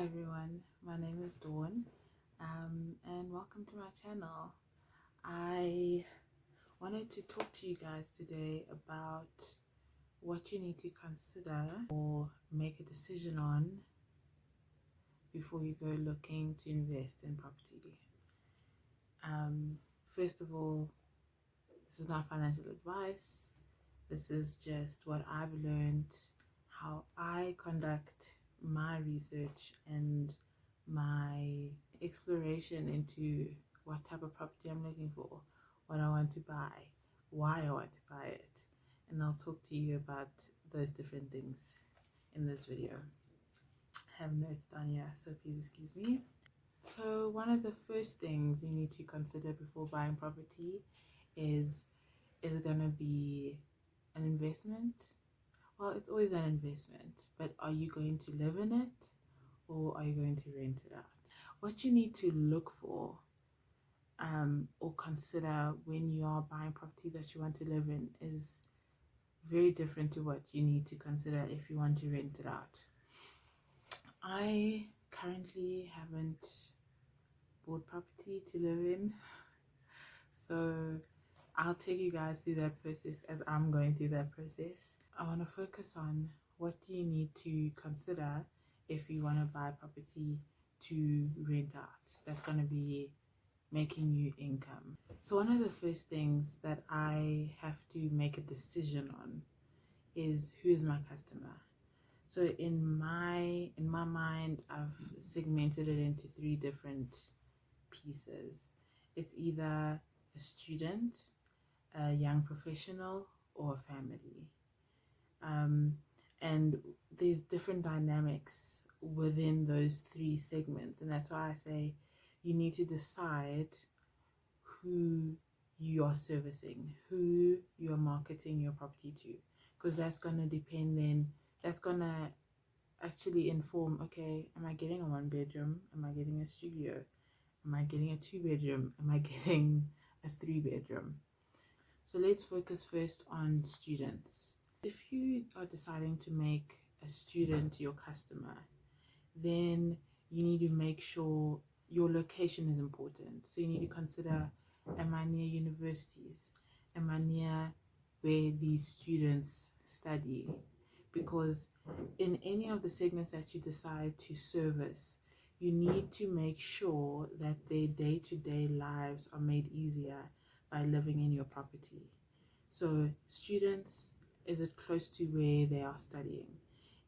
Hi everyone, my name is Dawn and welcome to my channel. I wanted to talk to you guys today about what you need to consider or make a decision on before you go looking to invest in property. First of all, this is not financial advice. This is just what I've learned, how I conduct my research and my exploration into what type of property I'm looking for, what I want to buy, why I want to buy it, and I'll talk to you about those different things in this video. I have notes down here, so please excuse me. So one of the first things you need to consider before buying property is it going to be an investment? Well, it's always an investment, but are you going to live in it or are you going to rent it out? What you need to look for or consider when you are buying property that you want to live in is very different to what you need to consider if you want to rent it out. I currently haven't bought property to live in, so I'll take you guys through that process as I'm going through that process. I want to focus on what do you need to consider if you want to buy property to rent out. That's going to be making you income. So one of the first things that I have to make a decision on is who is my customer. So in my mind, I've segmented it into three different pieces. It's either a student, a young professional, or a family. And there's different dynamics within those three segments, and that's why I say you need to decide who you are servicing, who you are marketing your property to, because that's going to depend then, that's going to actually inform, okay, am I getting a 1-bedroom? Am I getting a studio? Am I getting a 2-bedroom? Am I getting a 3-bedroom? So let's focus first on students. If you are deciding to make a student your customer, then you need to make sure your location is important. So you need to consider, am I near universities? Am I near where these students study? Because in any of the segments that you decide to service, you need to make sure that their day-to-day lives are made easier by living in your property. So students, is it close to where they are studying?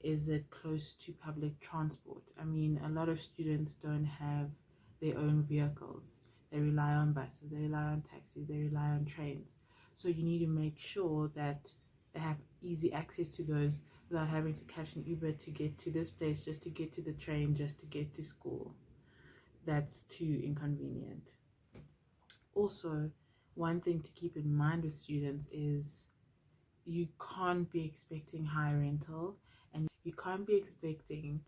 Is it close to public transport? I mean, a lot of students don't have their own vehicles. They rely on buses, they rely on taxis, they rely on trains. So you need to make sure that they have easy access to those without having to catch an Uber to get to this place, just to get to the train, just to get to school. That's too inconvenient. Also, one thing to keep in mind with students is you can't be expecting high rental and you can't be expecting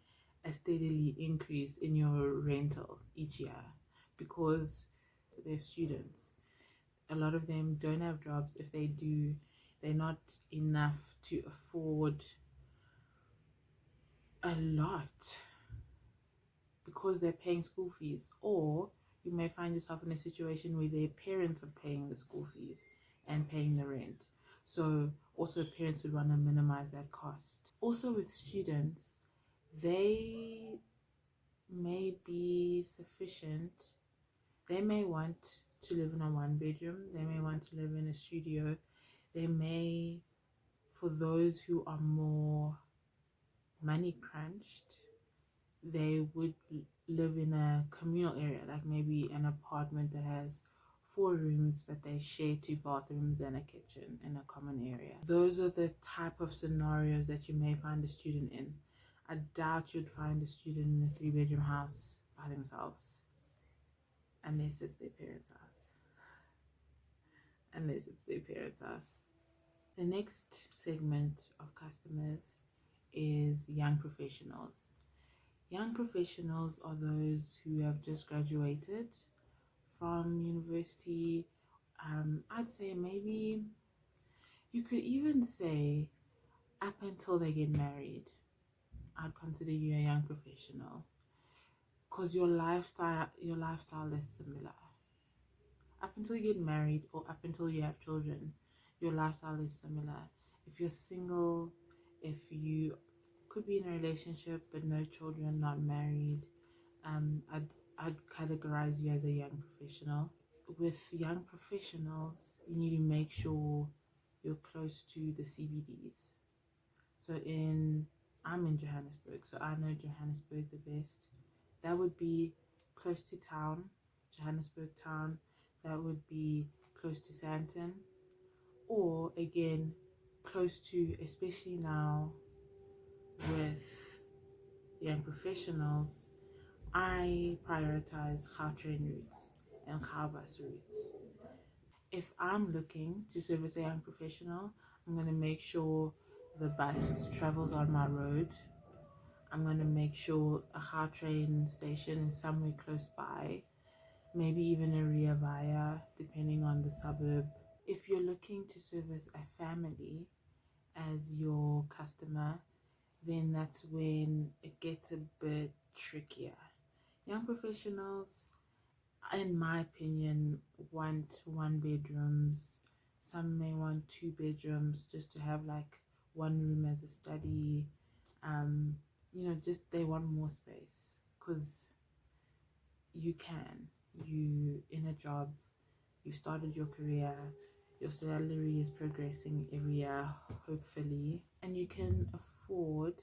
a steadily increase in your rental each year because they're students. A lot of them don't have jobs. If they do, they're not enough to afford a lot because they're paying school fees, or you may find yourself in a situation where their parents are paying the school fees and paying the rent. So also parents would want to minimize that cost. Also with students, they may be sufficient. They may want to live in a 1-bedroom. They may want to live in a studio. They may, for those who are more money crunched, they would live in a communal area, like maybe an apartment that has 4 rooms but they share 2 bathrooms and a kitchen in a common area. Those are the type of scenarios that you may find a student in. I doubt you'd find a student in a 3-bedroom house by themselves unless it's their parents' house. The next segment of customers is young professionals. Young professionals are those who have just graduated from university. I'd say maybe you could even say up until they get married. I'd consider you a young professional. because your lifestyle is similar. Up until you get married or up until you have children, your lifestyle is similar. If you're single, if you could be in a relationship but no children, not married, I'd categorize you as a young professional. With young professionals, you need to make sure you're close to the CBDs. So I'm in Johannesburg, so I know Johannesburg the best. That would be close to town, Johannesburg town. That would be close to Sandton, or again, close to, especially now with young professionals, I prioritize car train routes and car bus routes. If I'm looking to service a young professional, I'm going to make sure the bus travels on my road. I'm going to make sure a car train station is somewhere close by, maybe even a rear via, depending on the suburb. If you're looking to service a family as your customer, then that's when it gets a bit trickier. Young professionals, in my opinion, want 1 bedrooms. Some may want 2 bedrooms just to have like one room as a study. Just they want more space because you in a job, you started your career, your salary is progressing every year, hopefully, and you can afford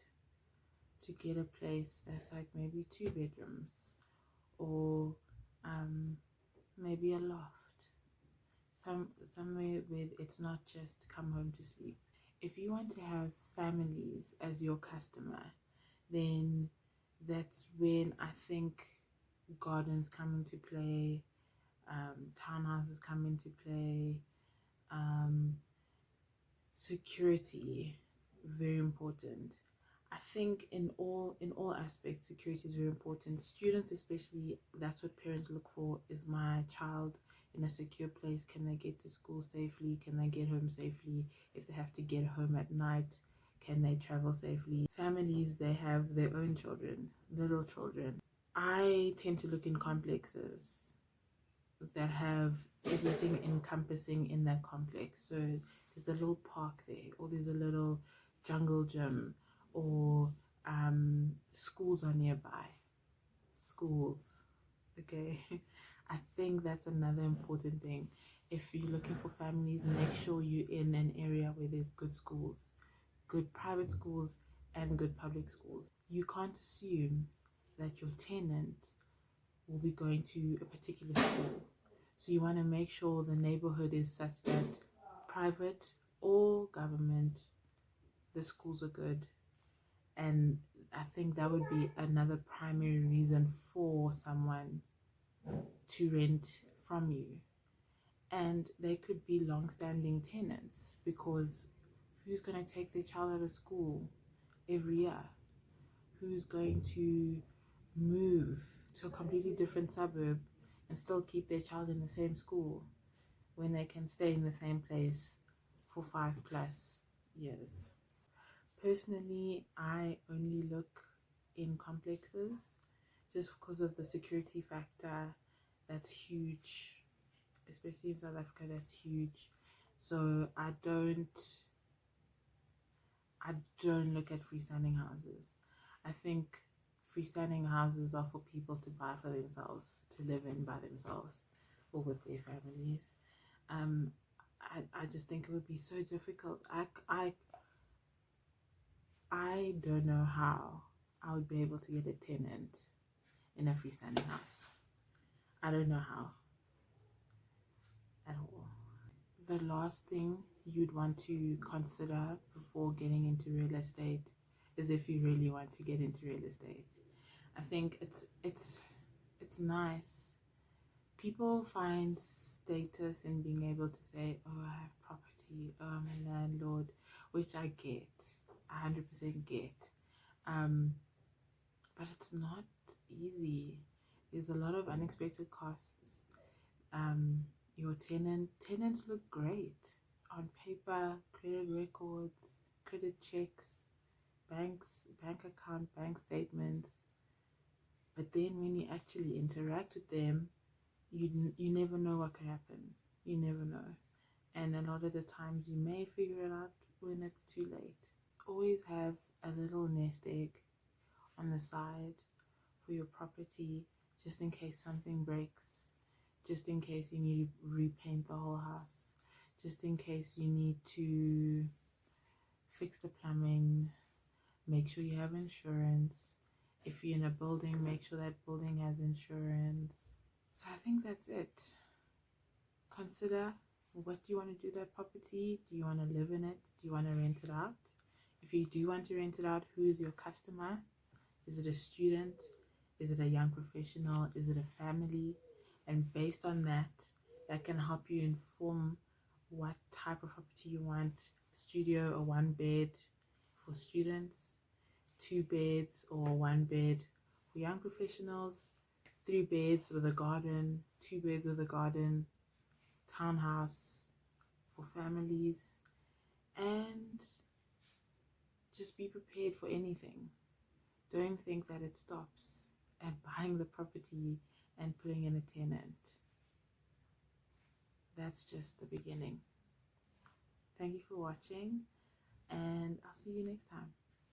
to get a place that's like maybe 2 bedrooms or maybe a loft, somewhere where it's not just come home to sleep. If you want to have families as your customer, then that's when I think gardens come into play, townhouses come into play, security, very important. I think in all aspects, security is very important. Students especially, that's what parents look for. Is my child in a secure place? Can they get to school safely? Can they get home safely? If they have to get home at night, can they travel safely? Families, they have their own children, little children. I tend to look in complexes that have everything encompassing in that complex. So there's a little park there, or there's a little jungle gym, or schools are nearby. Schools, okay. I think that's another important thing. If you're looking for families, make sure you're in an area where there's good schools, good private schools and good public schools. You can't assume that your tenant will be going to a particular school. So you want to make sure the neighborhood is such that private or government, the schools are good. And I think that would be another primary reason for someone to rent from you. And they could be long-standing tenants, because who's going to take their child out of school every year? Who's going to move to a completely different suburb and still keep their child in the same school when they can stay in the same place for 5+ years? Personally, I only look in complexes just because of the security factor. That's huge, especially in South Africa. That's huge. So I don't look at freestanding houses. I think freestanding houses are for people to buy for themselves, to live in by themselves or with their families. I just think it would be so difficult. I don't know how I would be able to get a tenant in a freestanding house. I don't know how at all. The last thing you'd want to consider before getting into real estate is if you really want to get into real estate. I think it's nice. People find status in being able to say, oh, I have property, oh, I'm a landlord, which I get, 100% get. But it's not easy. There's a lot of unexpected costs. Your tenants look great on paper, credit records, credit checks, bank account, bank statements, But then when you actually interact with them, you never know what could happen. You never know. And a lot of the times you may figure it out when it's too late. Always have a little nest egg on the side for your property, just in case something breaks, just in case you need to repaint the whole house, just in case you need to fix the plumbing. Make sure you have insurance. If you're in a building, make sure that building has insurance. So I think that's it. Consider, what do you want to do with that property? Do you want to live in it? Do you want to rent it out? If you do want to rent it out, who is your customer? Is it a student? Is it a young professional? Is it a family? And based on that, that can help you inform what type of property you want. Studio or 1 bed for students, 2 beds or 1 bed for young professionals, 3 beds with a garden, 2 beds with a garden, townhouse for families. And just be prepared for anything. Don't think that it stops at buying the property and putting in a tenant. That's just the beginning. Thank you for watching, and I'll see you next time.